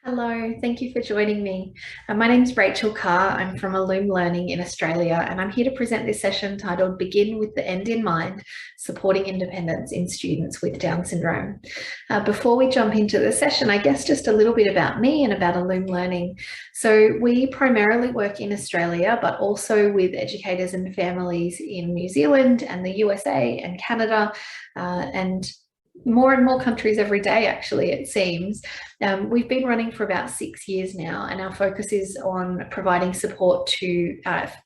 Hello, thank you for joining me. My name is Rachel Carr. I'm from Loom Learning in Australia, and I'm here to present this session titled Begin with the End in Mind, Supporting Independence in Students with Down Syndrome. Before we jump into the session, I guess just a little bit about me and about Loom Learning. So we primarily work in Australia, but also with educators and families in New Zealand and the USA and Canada, and more and more countries every day, actually, it seems. We've been running for about 6 years now, and our focus is on providing support to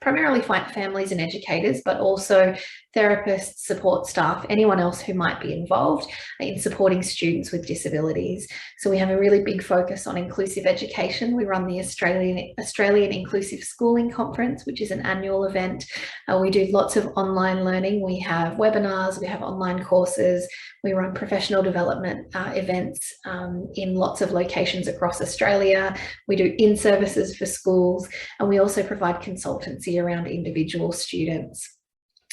primarily families and educators, but also therapists, support staff, anyone else who might be involved in supporting students with disabilities. So we have a really big focus on inclusive education. We run the Australian Inclusive Schooling Conference, which is an annual event. We do lots of online learning. We have webinars, we have online courses, we run professional development events in lots of locations across Australia. We do in-services for schools, and we also provide consultancy around individual students.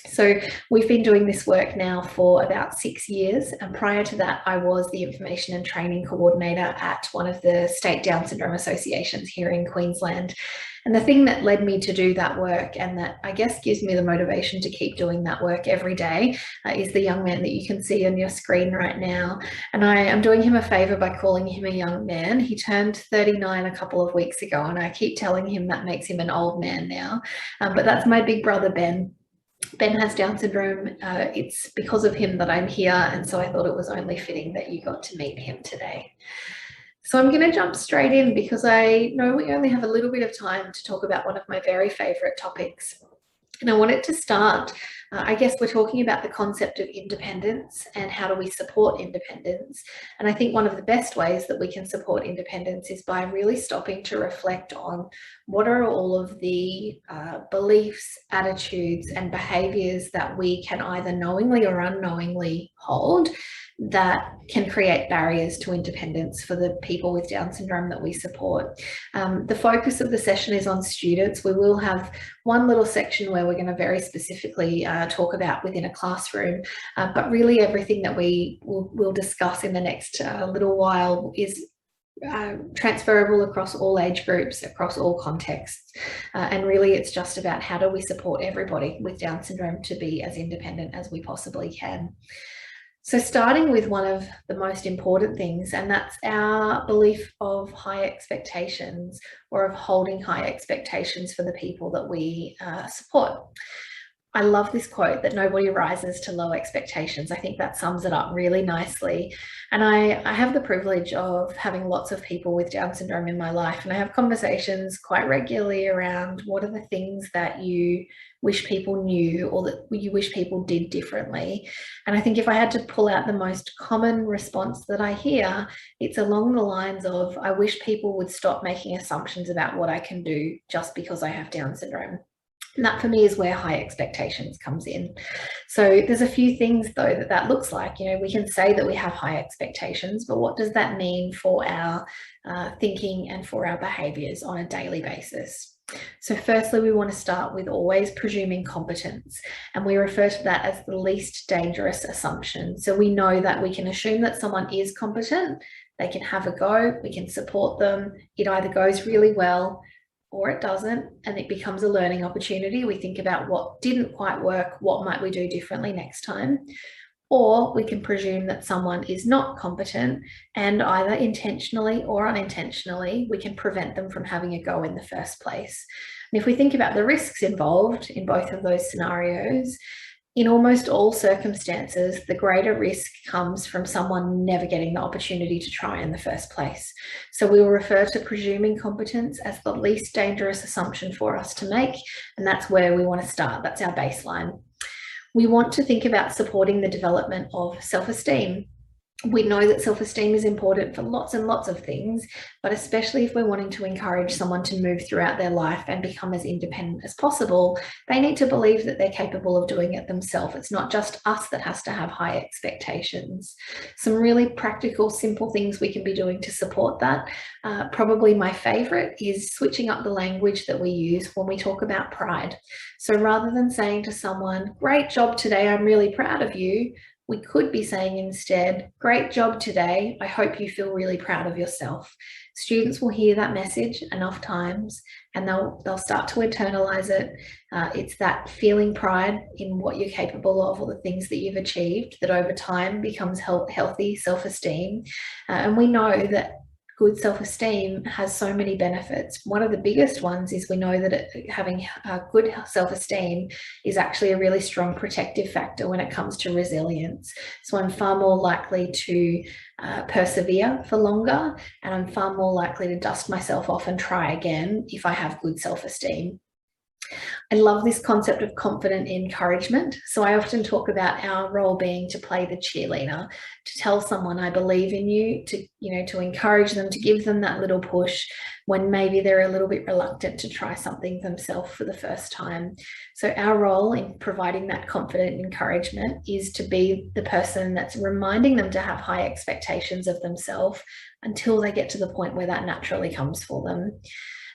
So we've been doing this work now for about 6 years, and prior to that I was the information and training coordinator at one of the state Down syndrome associations here in Queensland. And the thing that led me to do that work, and that I guess gives me the motivation to keep doing that work every day, is the young man that you can see on your screen right now. And I am doing him a favour by calling him a young man. He turned 39 a couple of weeks ago, and I keep telling him that makes him an old man now. But that's my big brother, Ben. Ben has Down syndrome. It's because of him that I'm here, and so I thought it was only fitting that you got to meet him today. So I'm going to jump straight in because I know we only have a little bit of time to talk about one of my very favourite topics. And I wanted to start, I guess we're talking about the concept of independence and how do we support independence. And I think one of the best ways that we can support independence is by really stopping to reflect on what are all of the beliefs, attitudes, and behaviours that we can either knowingly or unknowingly hold that can create barriers to independence for the people with Down syndrome that we support. The focus of the session is on students. We will have one little section where we're going to very specifically talk about within a classroom, but really everything that we will discuss in the next little while is transferable across all age groups, across all contexts. And really it's just about how do we support everybody with Down syndrome to be as independent as we possibly can. So starting with one of the most important things, and that's our belief of high expectations, or of holding high expectations for the people that we support. I love this quote that nobody rises to low expectations. I think that sums it up really nicely. And I have the privilege of having lots of people with Down syndrome in my life, and I have conversations quite regularly around what are the things that you wish people knew or that you wish people did differently. And I think if I had to pull out the most common response that I hear, it's along the lines of, I wish people would stop making assumptions about what I can do just because I have Down syndrome. And that for me is where high expectations comes in. So there's a few things though that looks like. You know, we can say that we have high expectations, but what does that mean for our thinking and for our behaviours on a daily basis? So firstly, we want to start with always presuming competence, and we refer to that as the least dangerous assumption. So we know that we can assume that someone is competent, they can have a go, we can support them, it either goes really well or it doesn't, and it becomes a learning opportunity. We think about what didn't quite work, what might we do differently next time? Or we can presume that someone is not competent, and either intentionally or unintentionally, we can prevent them from having a go in the first place. And if we think about the risks involved in both of those scenarios, in almost all circumstances, the greater risk comes from someone never getting the opportunity to try in the first place. So we will refer to presuming competence as the least dangerous assumption for us to make, and that's where we want to start. That's our baseline. We want to think about supporting the development of self-esteem. We know that self-esteem is important for lots and lots of things, but especially if we're wanting to encourage someone to move throughout their life and become as independent as possible, they need to believe that they're capable of doing it themselves. It's not just us that has to have high expectations. Some really practical, simple things we can be doing to support that. Probably my favorite is switching up the language that we use when we talk about pride. So rather than saying to someone, "Great job today, I'm really proud of you," We could be saying instead, great job today. I hope you feel really proud of yourself. Students will hear that message enough times and they'll start to internalize it. It's that feeling pride in what you're capable of or the things that you've achieved that over time becomes healthy self-esteem. And we know that good self-esteem has so many benefits. One of the biggest ones is we know that having good self-esteem is actually a really strong protective factor when it comes to resilience. So I'm far more likely to persevere for longer, and I'm far more likely to dust myself off and try again if I have good self-esteem. I love this concept of confident encouragement. So I often talk about our role being to play the cheerleader, to tell someone I believe in you, to encourage them, to give them that little push when maybe they're a little bit reluctant to try something themselves for the first time. So our role in providing that confident encouragement is to be the person that's reminding them to have high expectations of themselves until they get to the point where that naturally comes for them.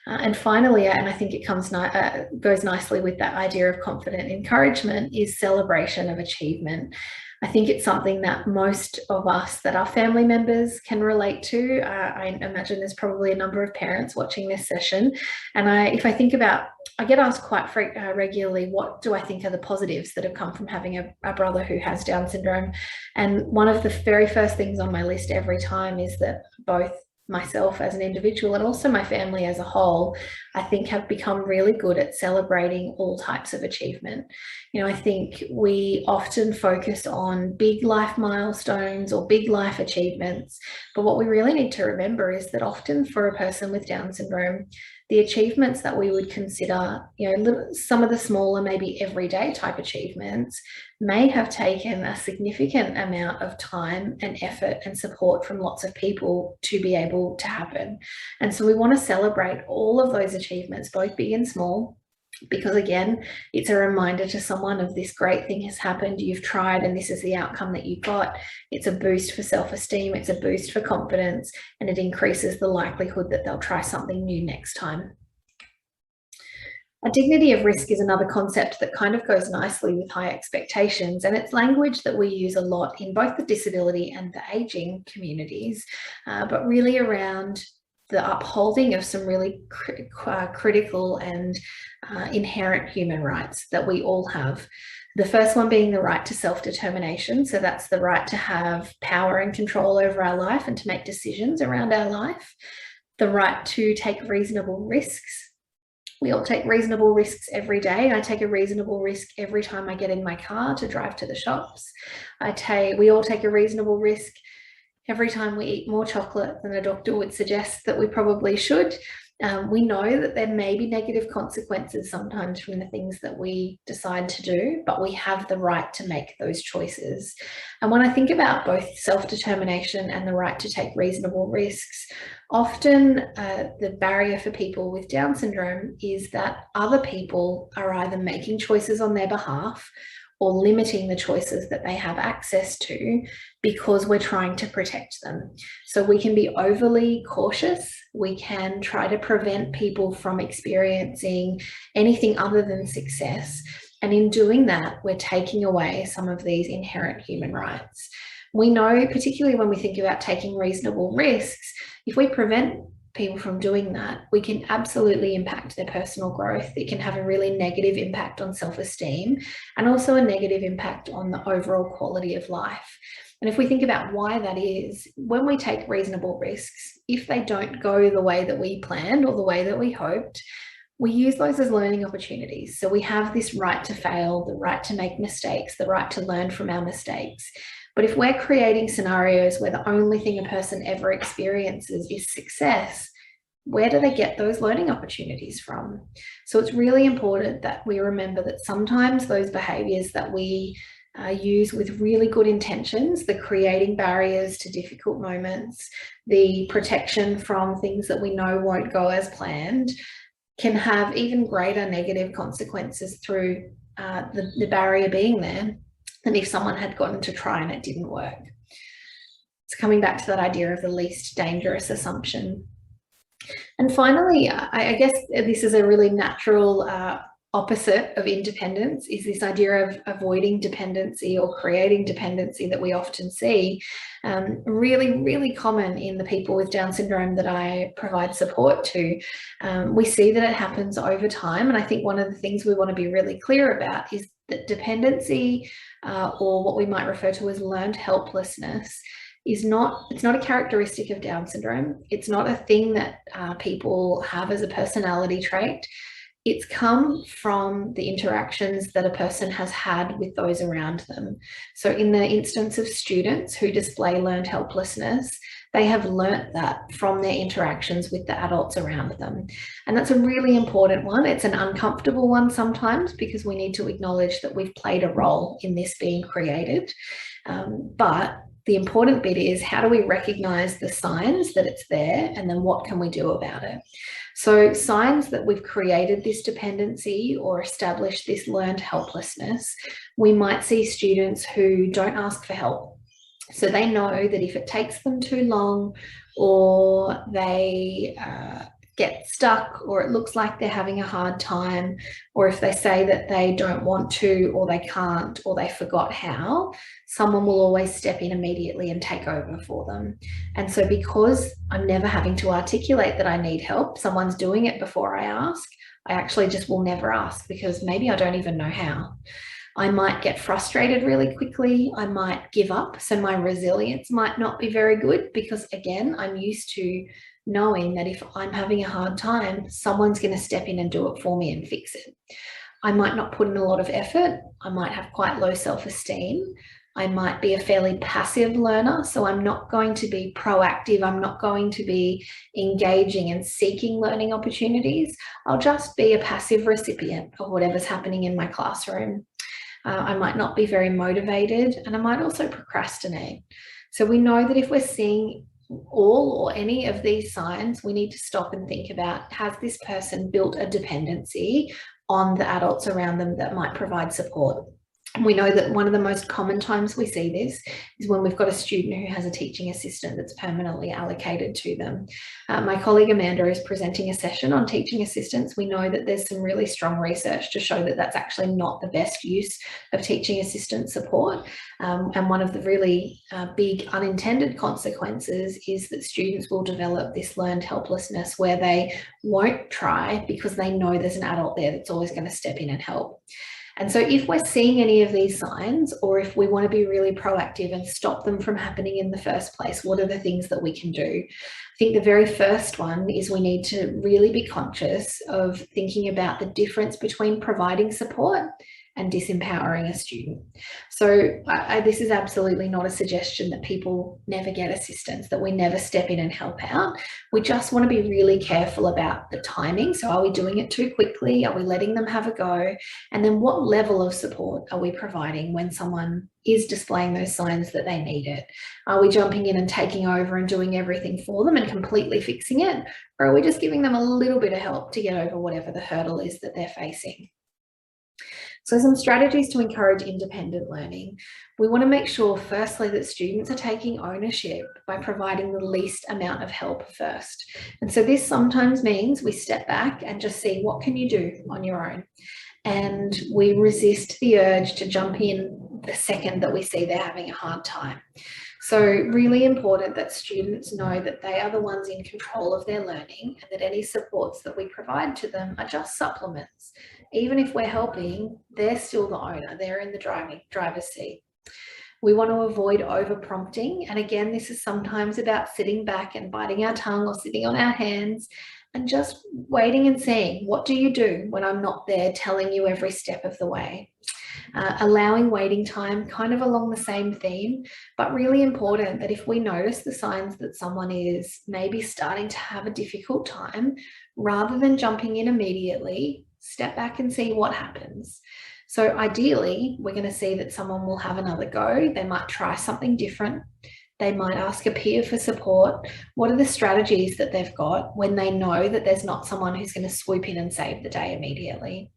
And finally, and I think it goes nicely with that idea of confident encouragement, is celebration of achievement. I think it's something that most of us that are family members can relate to. I imagine there's probably a number of parents watching this session. And if I think about, I get asked quite regularly, what do I think are the positives that have come from having a brother who has Down syndrome? And one of the very first things on my list every time is that both myself as an individual and also my family as a whole, I think have become really good at celebrating all types of achievement. I think we often focus on big life milestones or big life achievements, but what we really need to remember is that often for a person with Down syndrome, the achievements that we would consider, some of the smaller, maybe everyday type achievements may have taken a significant amount of time and effort and support from lots of people to be able to happen. And so we want to celebrate all of those achievements, both big and small, because again, it's a reminder to someone of this great thing has happened, you've tried, and this is the outcome that you got. It's a boost for self-esteem, it's a boost for confidence, and it increases the likelihood that they'll try something new next time. A dignity of risk is another concept that kind of goes nicely with high expectations, and it's language that we use a lot in both the disability and the aging communities, but really around the upholding of some really critical and inherent human rights that we all have. The first one being the right to self-determination. So that's the right to have power and control over our life and to make decisions around our life. The right to take reasonable risks. We all take reasonable risks every day. I take a reasonable risk every time I get in my car to drive to the shops. We all take a reasonable risk every time we eat more chocolate than a doctor would suggest that we probably should. We know that there may be negative consequences sometimes from the things that we decide to do, but we have the right to make those choices. And when I think about both self-determination and the right to take reasonable risks, often the barrier for people with Down syndrome is that other people are either making choices on their behalf or limiting the choices that they have access to because we're trying to protect them. So we can be overly cautious. We can try to prevent people from experiencing anything other than success. And in doing that, we're taking away some of these inherent human rights. We know, particularly when we think about taking reasonable risks, if we prevent people from doing that, we can absolutely impact their personal growth. It can have a really negative impact on self-esteem and also a negative impact on the overall quality of life. And if we think about why that is, when we take reasonable risks, if they don't go the way that we planned or the way that we hoped, we use those as learning opportunities. So we have this right to fail, the right to make mistakes, the right to learn from our mistakes. But if we're creating scenarios where the only thing a person ever experiences is success, where do they get those learning opportunities from? So it's really important that we remember that sometimes those behaviours that we use with really good intentions, the creating barriers to difficult moments, the protection from things that we know won't go as planned, can have even greater negative consequences through the barrier being there than if someone had gotten to try and it didn't work. It's coming back to that idea of the least dangerous assumption. And finally, I guess this is a really natural opposite of independence is this idea of avoiding dependency or creating dependency that we often see, really, really common in the people with Down syndrome that I provide support to. We see that it happens over time, and I think one of the things we want to be really clear about is that dependency, or what we might refer to as learned helplessness, it's not a characteristic of Down syndrome. It's not a thing that people have as a personality trait. It's come from the interactions that a person has had with those around them. So in the instance of students who display learned helplessness, they have learnt that from their interactions with the adults around them. And that's a really important one. It's an uncomfortable one sometimes because we need to acknowledge that we've played a role in this being created. But the important bit is, how do we recognize the signs that it's there, and then what can we do about it? So signs that we've created this dependency or established this learned helplessness, we might see students who don't ask for help. So they know that if it takes them too long, or they get stuck, or it looks like they're having a hard time, or if they say that they don't want to, or they can't, or they forgot how, someone will always step in immediately and take over for them. And so because I'm never having to articulate that I need help, someone's doing it before I ask, I actually just will never ask because maybe I don't even know how. I might get frustrated really quickly. I might give up. So my resilience might not be very good because, again, I'm used to knowing that if I'm having a hard time, someone's going to step in and do it for me and fix it. I might not put in a lot of effort. I might have quite low self-esteem. I might be a fairly passive learner, so I'm not going to be proactive. I'm not going to be engaging and seeking learning opportunities. I'll just be a passive recipient of whatever's happening in my classroom. I might not be very motivated, and I might also procrastinate. So we know that if we're seeing all or any of these signs, we need to stop and think about, has this person built a dependency on the adults around them that might provide support? We know that one of the most common times we see this is when we've got a student who has a teaching assistant that's permanently allocated to them. My colleague Amanda is presenting a session on teaching assistants. We know that there's some really strong research to show that that's actually not the best use of teaching assistant support. And one of the really big unintended consequences is that students will develop this learned helplessness where they won't try because they know there's an adult there that's always going to step in and help. And so if we're seeing any of these signs, or if we want to be really proactive and stop them from happening in the first place, what are the things that we can do? I think the very first one is we need to really be conscious of thinking about the difference between providing support and disempowering a student. So this is absolutely not a suggestion that people never get assistance, that we never step in and help out. We just want to be really careful about the timing. So are we doing it too quickly? Are we letting them have a go? And then what level of support are we providing when someone is displaying those signs that they need it? Are we jumping in and taking over and doing everything for them and completely fixing it? Or are we just giving them a little bit of help to get over whatever the hurdle is that they're facing? So some strategies to encourage independent learning. We want to make sure, firstly, that students are taking ownership by providing the least amount of help first. And so this sometimes means we step back and just see, what can you do on your own? And we resist the urge to jump in the second that we see they're having a hard time. So really important that students know that they are the ones in control of their learning, and that any supports that we provide to them are just supplements. Even if we're helping, they're still the owner. They're in the driver's seat. We want to avoid over prompting. And again, this is sometimes about sitting back and biting our tongue or sitting on our hands and just waiting and seeing, what do you do when I'm not there telling you every step of the way? Allowing waiting time, kind of along the same theme, but really important that if we notice the signs that someone is maybe starting to have a difficult time, rather than jumping in immediately, step back and see what happens. So ideally, we're going to see that someone will have another go. They might try something different. They might ask a peer for support. What are the strategies that they've got when they know that there's not someone who's going to swoop in and save the day immediately?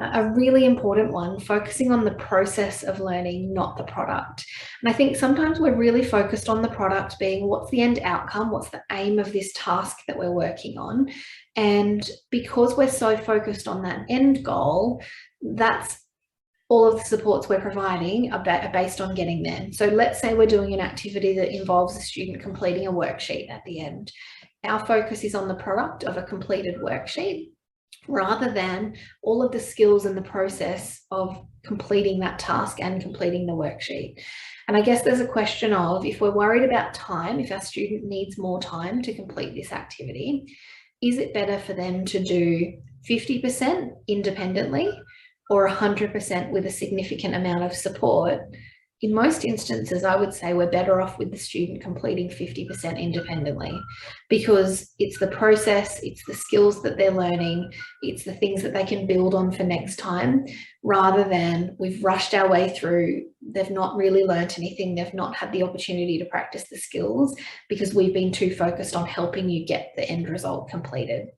A really important one, focusing on the process of learning, not the product. And I think sometimes we're really focused on the product being what's the end outcome, what's the aim of this task that we're working on. And because we're so focused on that end goal, that's all of the supports we're providing are based on getting there. So let's say we're doing an activity that involves a student completing a worksheet at the end. Our focus is on the product of a completed worksheet, rather than all of the skills and the process of completing that task and completing the worksheet. And I guess there's a question of, if we're worried about time, if our student needs more time to complete this activity, is it better for them to do 50% independently or 100% with a significant amount of support? In most instances, I would say we're better off with the student completing 50% independently, because it's the process, it's the skills that they're learning, it's the things that they can build on for next time, rather than we've rushed our way through, they've not really learnt anything, they've not had the opportunity to practice the skills because we've been too focused on helping you get the end result completed.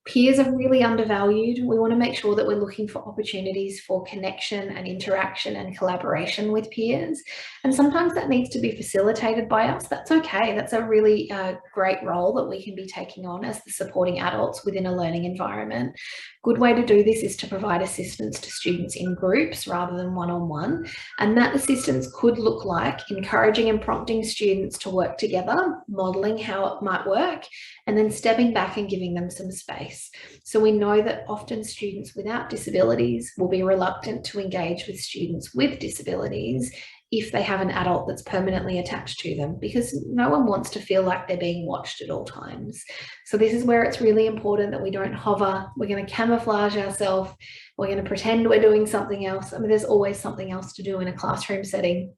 Peers are really undervalued. We want to make sure that we're looking for opportunities for connection and interaction and collaboration with peers. And sometimes that needs to be facilitated by us. That's okay. That's a really great role that we can be taking on as the supporting adults within a learning environment. Good way to do this is to provide assistance to students in groups rather than one-on-one. And that assistance could look like encouraging and prompting students to work together, modelling how it might work, and then stepping back and giving them some space. So we know that often students without disabilities will be reluctant to engage with students with disabilities if they have an adult that's permanently attached to them, because no one wants to feel like they're being watched at all times. So this is where it's really important that we don't hover. We're going to camouflage ourselves. We're going to pretend we're doing something else. I mean, there's always something else to do in a classroom setting,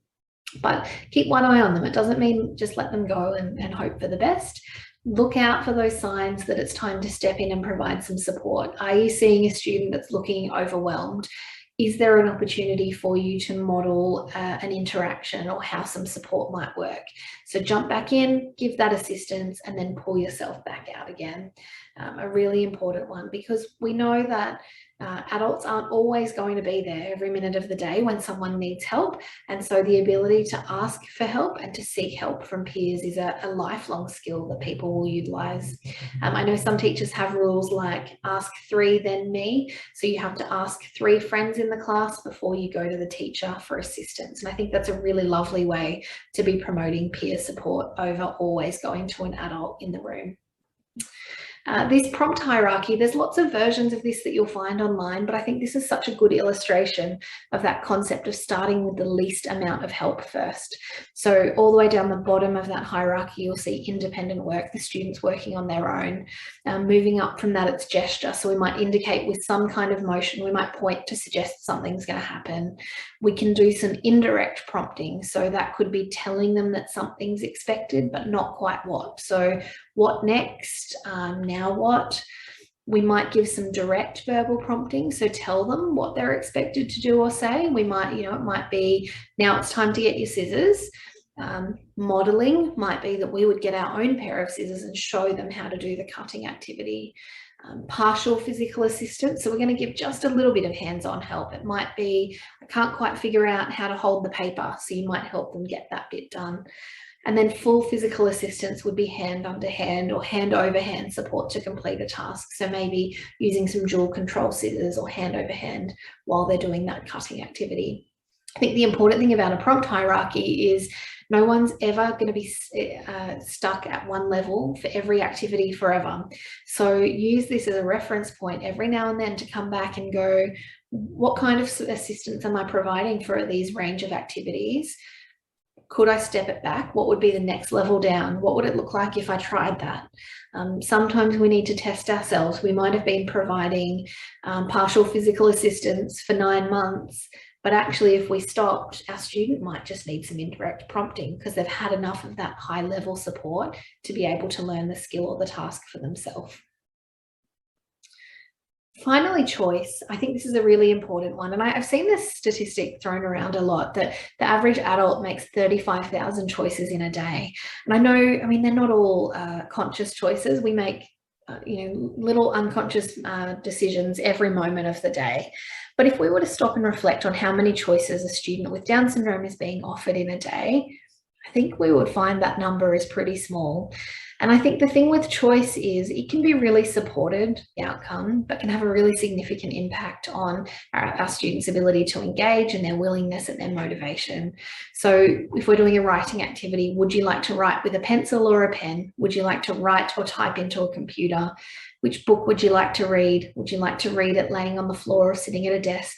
but keep one eye on them. It doesn't mean just let them go and hope for the best. Look out for those signs that it's time to step in and provide some support. Are you seeing a student that's looking overwhelmed? Is there an opportunity for you to model an interaction or how some support might work? So jump back in, give that assistance, and then pull yourself back out again. A really important one, because we know that adults aren't always going to be there every minute of the day when someone needs help. And so the ability to ask for help and to seek help from peers is a lifelong skill that people will utilise. I know some teachers have rules like ask 3, then me. So you have to ask 3 friends in the class before you go to the teacher for assistance. And I think that's a really lovely way to be promoting peer support over always going to an adult in the room. This prompt hierarchy, there's lots of versions of this that you'll find online, but I think this is such a good illustration of that concept of starting with the least amount of help first. So all the way down the bottom of that hierarchy, you'll see independent work, the students working on their own. Moving up from that, it's gesture. So we might indicate with some kind of motion, we might point to suggest something's going to happen. We can do some indirect prompting. So that could be telling them that something's expected, but not quite what. So what next? Now what? We might give some direct verbal prompting. So tell them what they're expected to do or say. We might, it might be, now it's time to get your scissors. Modeling might be that we would get our own pair of scissors and show them how to do the cutting activity. Partial physical assistance. So we're going to give just a little bit of hands-on help. It might be, I can't quite figure out how to hold the paper. So you might help them get that bit done. And then full physical assistance would be hand under hand or hand over hand support to complete a task. So maybe using some dual control scissors or hand over hand while they're doing that cutting activity. I think the important thing about a prompt hierarchy is no one's ever going to be stuck at one level for every activity forever. So use this as a reference point every now and then to come back and go, what kind of assistance am I providing for these range of activities? Could I step it back? What would be the next level down? What would it look like if I tried that? Sometimes we need to test ourselves. We might have been providing partial physical assistance for 9 months, but actually if we stopped, our student might just need some indirect prompting because they've had enough of that high level support to be able to learn the skill or the task for themselves. Finally, choice. I think this is a really important one. And I've seen this statistic thrown around a lot that the average adult makes 35,000 choices in a day. And I know, I mean, they're not all conscious choices. We make little unconscious decisions every moment of the day. But if we were to stop and reflect on how many choices a student with Down syndrome is being offered in a day, I think we would find that number is pretty small. And I think the thing with choice is it can be really supported, the outcome, but can have a really significant impact on our students' ability to engage and their willingness and their motivation. So if we're doing a writing activity, would you like to write with a pencil or a pen? Would you like to write or type into a computer? Which book would you like to read? Would you like to read it laying on the floor or sitting at a desk?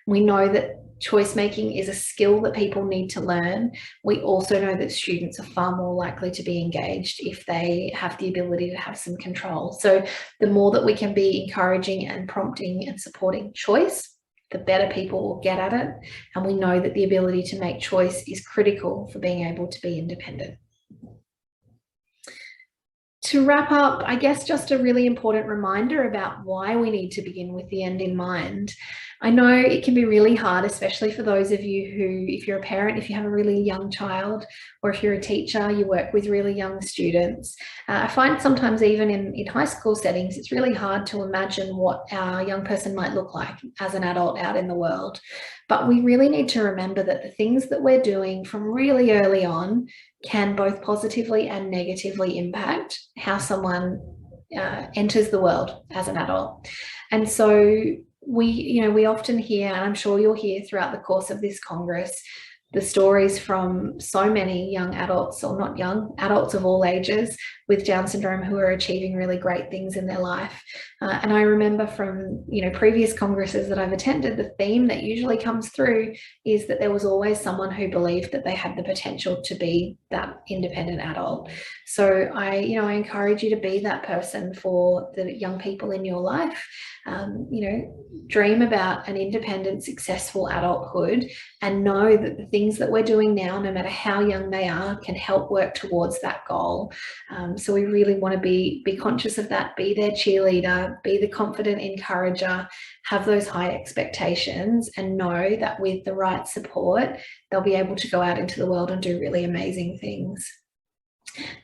We know that choice making is a skill that people need to learn. We also know that students are far more likely to be engaged if they have the ability to have some control. So the more that we can be encouraging and prompting and supporting choice, the better people will get at it. And we know that the ability to make choice is critical for being able to be independent. To wrap up, I guess just a really important reminder about why we need to begin with the end in mind. I know it can be really hard, especially for those of you who, if you're a parent, if you have a really young child, or if you're a teacher, you work with really young students. I find sometimes even in high school settings, it's really hard to imagine what our young person might look like as an adult out in the world. But we really need to remember that the things that we're doing from really early on can both positively and negatively impact how someone enters the world as an adult. And so we often hear, and I'm sure you'll hear throughout the course of this Congress, the stories from so many young adults, or not young, adults of all ages with Down syndrome who are achieving really great things in their life. And I remember from previous congresses that I've attended, the theme that usually comes through is that there was always someone who believed that they had the potential to be that independent adult. So I encourage you to be that person for the young people in your life. Dream about an independent, successful adulthood, and know that the things that we're doing now, no matter how young they are, can help work towards that goal. So we really want to be conscious of that, be their cheerleader, be the confident encourager, have those high expectations, and know that with the right support, they'll be able to go out into the world and do really amazing things.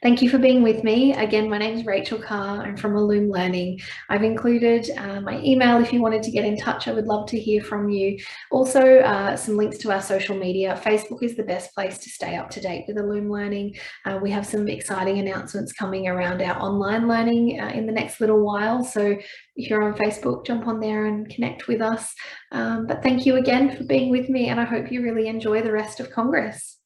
Thank you for being with me. Again, my name is Rachel Carr. I'm from Loom Learning. I've included my email if you wanted to get in touch. I would love to hear from you. Also, some links to our social media. Facebook is the best place to stay up to date with Loom Learning. We have some exciting announcements coming around our online learning in the next little while. So if you're on Facebook, jump on there and connect with us. But thank you again for being with me, and I hope you really enjoy the rest of Congress.